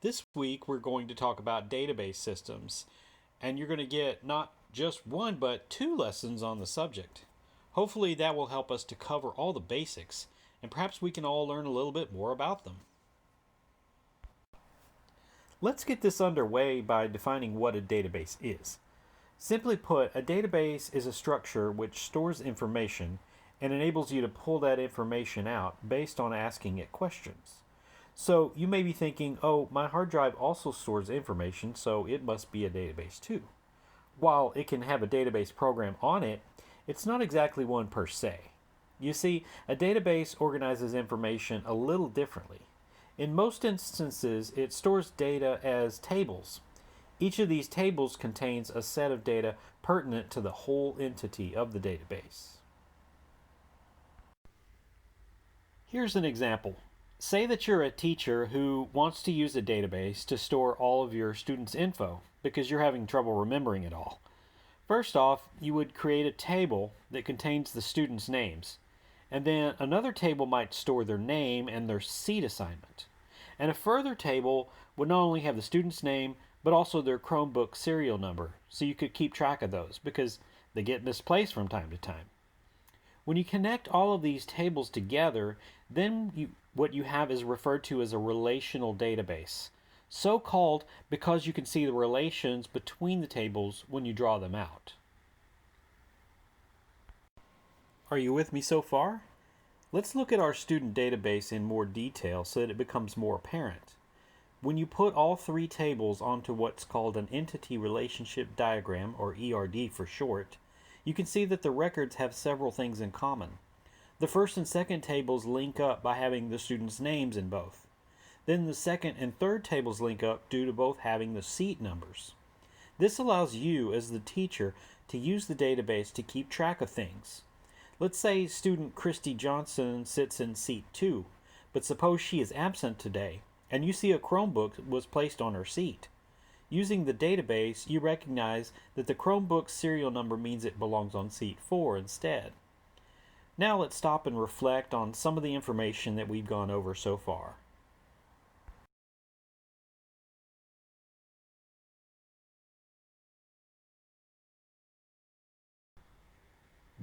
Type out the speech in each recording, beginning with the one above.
This week, we're going to talk about database systems, and you're going to get not just one but two lessons on the subject. Hopefully, that will help us to cover all the basics, and perhaps we can all learn a little bit more about them. Let's get this underway by defining what a database is. Simply put, a database is a structure which stores information and enables you to pull that information out based on asking it questions. So you may be thinking, oh, my hard drive also stores information, so it must be a database too. While it can have a database program on it, it's not exactly one per se. You see, a database organizes information a little differently. In most instances, it stores data as tables. Each of these tables contains a set of data pertinent to the whole entity of the database. Here's an example. Say that you're a teacher who wants to use a database to store all of your students' info because you're having trouble remembering it all. First off, you would create a table that contains the students' names, and then another table might store their name and their seat assignment. And a further table would not only have the student's name, but also their Chromebook serial number, so you could keep track of those because they get misplaced from time to time. When you connect all of these tables together, then what you have is referred to as a relational database. So called because you can see the relations between the tables when you draw them out. Are you with me so far? Let's look at our student database in more detail so that it becomes more apparent. When you put all three tables onto what's called an entity relationship diagram, or ERD for short, you can see that the records have several things in common. The first and second tables link up by having the students' names in both. Then the second and third tables link up due to both having the seat numbers. This allows you, as the teacher, to use the database to keep track of things. Let's say student Christy Johnson sits in seat 2, but suppose she is absent today, and you see a Chromebook was placed on her seat. Using the database, you recognize that the Chromebook serial number means it belongs on seat 4 instead. Now let's stop and reflect on some of the information that we've gone over so far.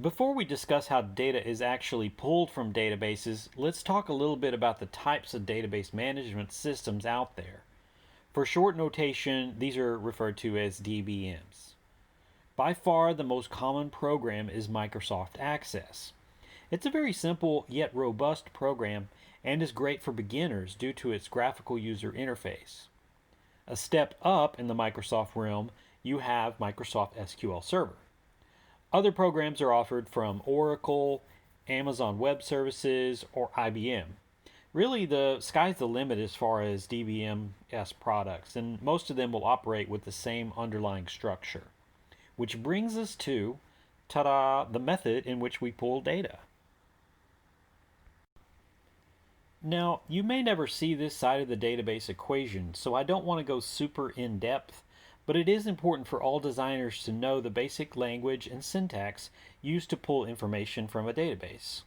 Before we discuss how data is actually pulled from databases, let's talk a little bit about the types of database management systems out there. For short notation, these are referred to as DBMs. By far, the most common program is Microsoft Access. It's a very simple yet robust program and is great for beginners due to its graphical user interface. A step up in the Microsoft realm, you have Microsoft SQL Server. Other programs are offered from Oracle, Amazon Web Services, or IBM. Really, the sky's the limit as far as DBMS products, and most of them will operate with the same underlying structure. Which brings us to, ta-da, the method in which we pull data. Now, you may never see this side of the database equation, so I don't want to go super in-depth, but it is important for all designers to know the basic language and syntax used to pull information from a database.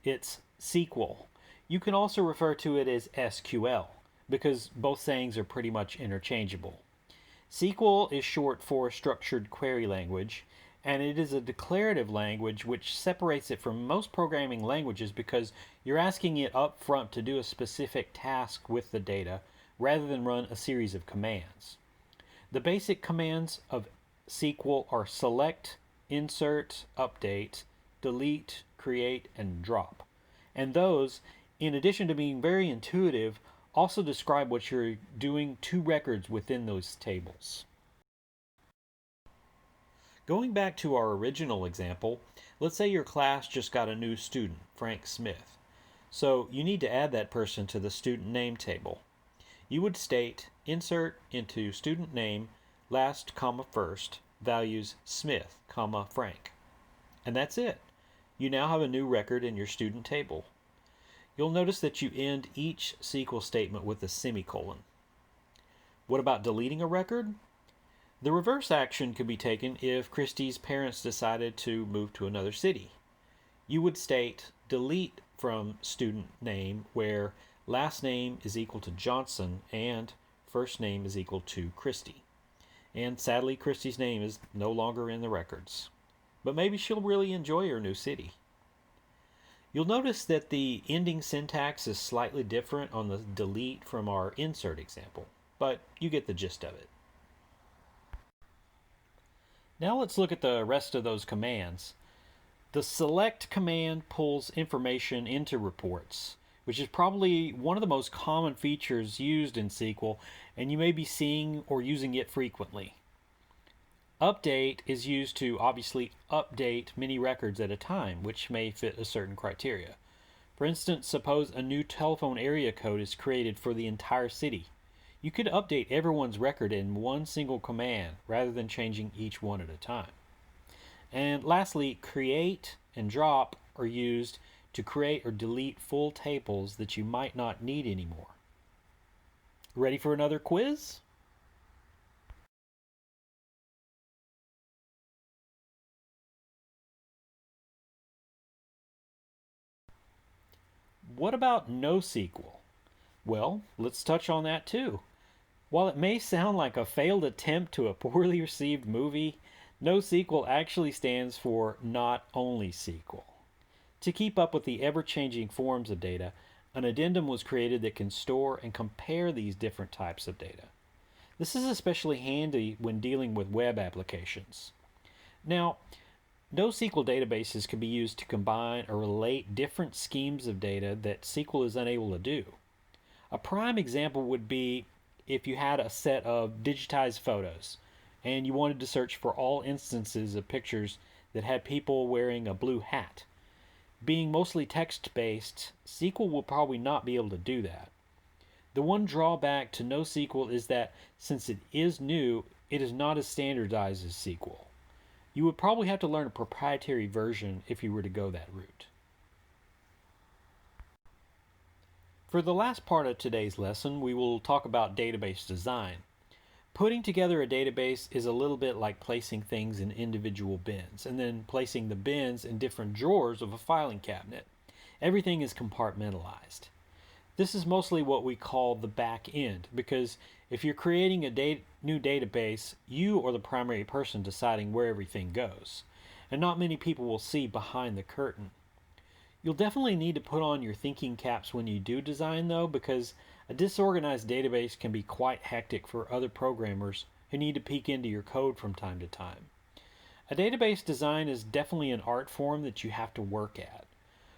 It's SQL. You can also refer to it as SQL, because both sayings are pretty much interchangeable. SQL is short for Structured Query Language, and it is a declarative language which separates it from most programming languages because you're asking it up front to do a specific task with the data rather than run a series of commands. The basic commands of SQL are select, insert, update, delete, create, and drop. And those, in addition to being very intuitive, also describe what you're doing to records within those tables. Going back to our original example, let's say your class just got a new student, Frank Smith. So you need to add that person to the student name table. You would state insert into student name last comma first values Smith comma Frank. And that's it. You now have a new record in your student table. You'll notice that you end each SQL statement with a semicolon. What about deleting a record? The reverse action could be taken if Christy's parents decided to move to another city. You would state delete from student name where last name is equal to Johnson and first name is equal to Christy. And sadly, Christy's name is no longer in the records. But maybe she'll really enjoy her new city. You'll notice that the ending syntax is slightly different on the delete from our insert example, but you get the gist of it. Now let's look at the rest of those commands. The select command pulls information into reports, which is probably one of the most common features used in SQL, and you may be seeing or using it frequently. Update is used to obviously update many records at a time, which may fit a certain criteria. For instance, suppose a new telephone area code is created for the entire city. You could update everyone's record in one single command rather than changing each one at a time. And lastly, create and drop are used to create or delete full tables that you might not need anymore. Ready for another quiz? What about NoSQL? Well, let's touch on that too. While it may sound like a failed attempt to a poorly received movie, NoSQL actually stands for Not Only SQL. To keep up with the ever-changing forms of data, an addendum was created that can store and compare these different types of data. This is especially handy when dealing with web applications. Now, NoSQL databases can be used to combine or relate different schemes of data that SQL is unable to do. A prime example would be if you had a set of digitized photos and you wanted to search for all instances of pictures that had people wearing a blue hat. Being mostly text-based, SQL will probably not be able to do that. The one drawback to NoSQL is that since it is new, it is not as standardized as SQL. You would probably have to learn a proprietary version if you were to go that route. For the last part of today's lesson, we will talk about database design. Putting together a database is a little bit like placing things in individual bins and then placing the bins in different drawers of a filing cabinet. Everything is compartmentalized. This is mostly what we call the back end, because if you're creating a new database, you are the primary person deciding where everything goes, and not many people will see behind the curtain. You'll definitely need to put on your thinking caps when you do design, though, because a disorganized database can be quite hectic for other programmers who need to peek into your code from time to time. A database design is definitely an art form that you have to work at.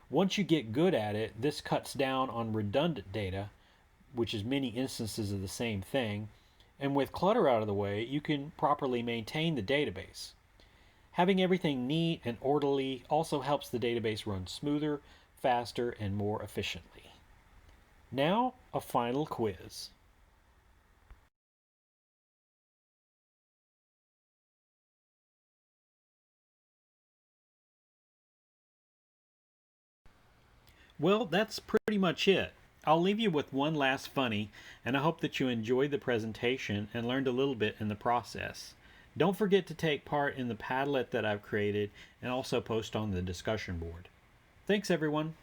Once you get good at it, this cuts down on redundant data, which is many instances of the same thing, and with clutter out of the way, you can properly maintain the database. Having everything neat and orderly also helps the database run smoother, faster, and more efficiently. Now, a final quiz. Well, that's pretty much it. I'll leave you with one last funny, and I hope that you enjoyed the presentation and learned a little bit in the process. Don't forget to take part in the Padlet that I've created and also post on the discussion board. Thanks, everyone.